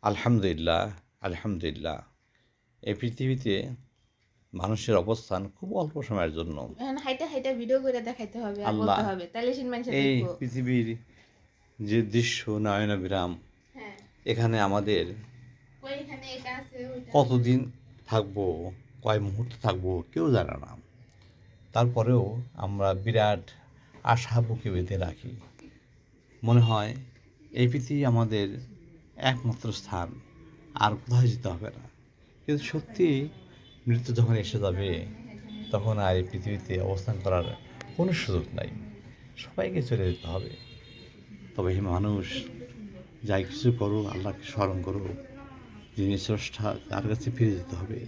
আলহামদুলিল্লাহ, আলহামদুলিল্লাহ। এই পৃথিবীতে মানুষের অবস্থান খুব অল্প সময়ের জন্য। এখন হাইটা হাইটা ভিডিও করে দেখাইতে হবে আর আল্লাহ বলতে হবে, তাহলে সেই মানুষ এই দেখবো। পৃথিবীর যে দৃশ্য নয়নাভিরাম, হ্যাঁ, এখানে আমাদের কই এখানে এটা আছে ওইটা আছে। কতদিন থাকবো, কয় মুহূর্ত থাকবো কেউ জানে না। তারপরেও আমরা বিরাট আশা বুকে বেঁধে রাখি। মনে হয় এই পৃথিবী আমাদের একমাত্র স্থান, আর কোথাও যেতে হবে না। কিন্তু সত্যি মৃত্যু যখন এসে যাবে তখন আর এই পৃথিবীতে অবস্থান করার কোনো সুযোগ নাই, সবাইকে চলে যেতে হবে। তবে হে মানুষ, যাই কিছু করো আল্লাহকে স্মরণ করো, যিনি স্রষ্টা, তার কাছে ফিরে যেতে হবে।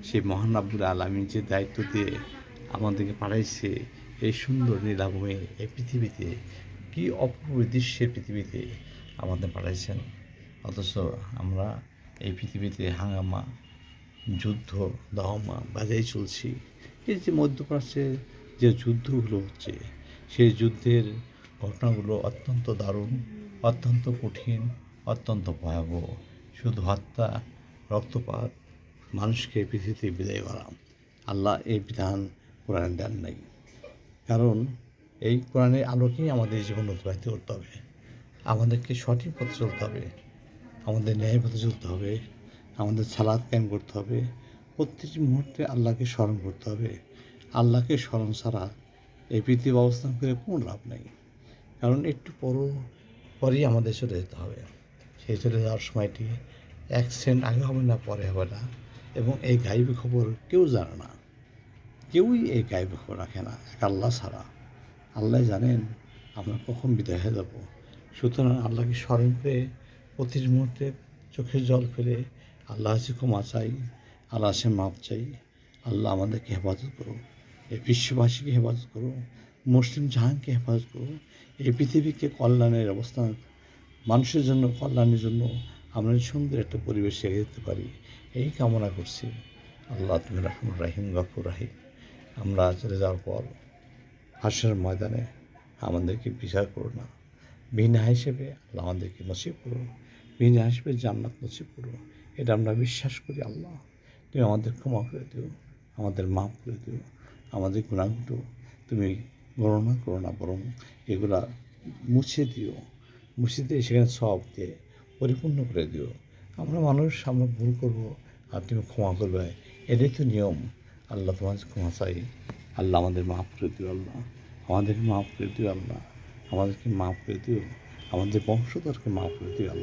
সেই মহান রাব্বুল আলামিন যে দায়িত্ব দিয়ে আমাদেরকে পাঠাইছে এই সুন্দর নীলাভূমি, এই পৃথিবীতে, কী অপূর্ব দৃশ্যের পৃথিবীতে আমাদের পাঠাইছেন, অথচ আমরা এই পৃথিবীতে হাঙ্গামা, যুদ্ধ দাহমা বাজাই চলছি। এই যে মধ্যপ্রাচ্যে যে যুদ্ধগুলো হচ্ছে, সেই যুদ্ধের ঘটনাগুলো অত্যন্ত দারুণ, অত্যন্ত কঠিন, অত্যন্ত ভয়াবহ। শুধু হত্যা, রক্তপাত, মানুষকে পৃথিবীতে বিদায় করা। আল্লাহ এই বিধান কোরআনে দেন নাই। কারণ এই কোরআনের আলোকেই আমাদের জীবন অতিবাহিত করতে হবে। আমাদেরকে সঠিক পথে চলতে হবে, আমাদের ন্যায় পথে চলতে হবে, আমাদের সালাত কায়েম করতে হবে, প্রত্যেকটি মুহূর্তে আল্লাহকে স্মরণ করতে হবে। আল্লাহকে স্মরণ ছাড়া এই পৃথিবী অবস্থান করে কোনো লাভ নেই। কারণ একটু পরেই আমাদের চলে যেতে হবে। সেই চলে যাওয়ার সময়টি 1 সেকেন্ড আগে হবে না, পরে হবে না। এবং এই গাইবী খবর কেউ জানে না, কেউই এই গাইবী খবর রাখে না, এক আল্লাহ ছাড়া। আল্লাহ জানেন আমরা কখন বিদায় হয়ে যাব। সুতরাং আল্লাহকে স্মরণ করে প্রতি মুহূর্তে চোখের জল ফেলে আল্লাহ কাছে ক্ষমা চাই, আল্লাহ কাছে মাপ চাই। আল্লাহ আমাদেরকে হেফাজত করো, এই বিশ্ববাসীকে হেফাজত করো, মুসলিম জাহানকে হেফাজত করো, এই পৃথিবীকে কল্যাণের অবস্থান, মানুষের জন্য কল্যাণের জন্য আমরা সুন্দর একটা পরিবেশ রেখে দিতে পারি, এই কামনা করছি। আল্লাহ তুমি রহমান রাহিম, গফুর রাহিম। আমরা চলে যাওয়ার পর হাসরের ময়দানে আমাদেরকে বিচার করো না, বিনা হিসেবে আল্লাহ আমাদেরকে নসিব করো, বিনা হিসেবে জান্নাত নসিব করো। এটা আমরা বিশ্বাস করি। আল্লাহ তুমি আমাদের ক্ষমা করে দিও, আমাদের মাফ করে দিও, আমাদের গুণাগুলো তুমি গণনা করো না, বরং এগুলা মুছে দিও, মুছে দিয়ে সেখানে সব দিয়ে পরিপূর্ণ করে দিও। আমরা মানুষ, আমরা ভুল করবো আর তুমি ক্ষমা করবে, এটাই তো নিয়ম। আল্লাহ তোমার ক্ষমা চাই, আল্লাহ আমাদের মাফ করে দিও, আল্লাহ আমাদেরকে মাফ করে দিও, আল্লাহ আমাদেরকে মাফ করে দিও, আমাদের বংশধরকে মাফ করে দিও আল্লাহ।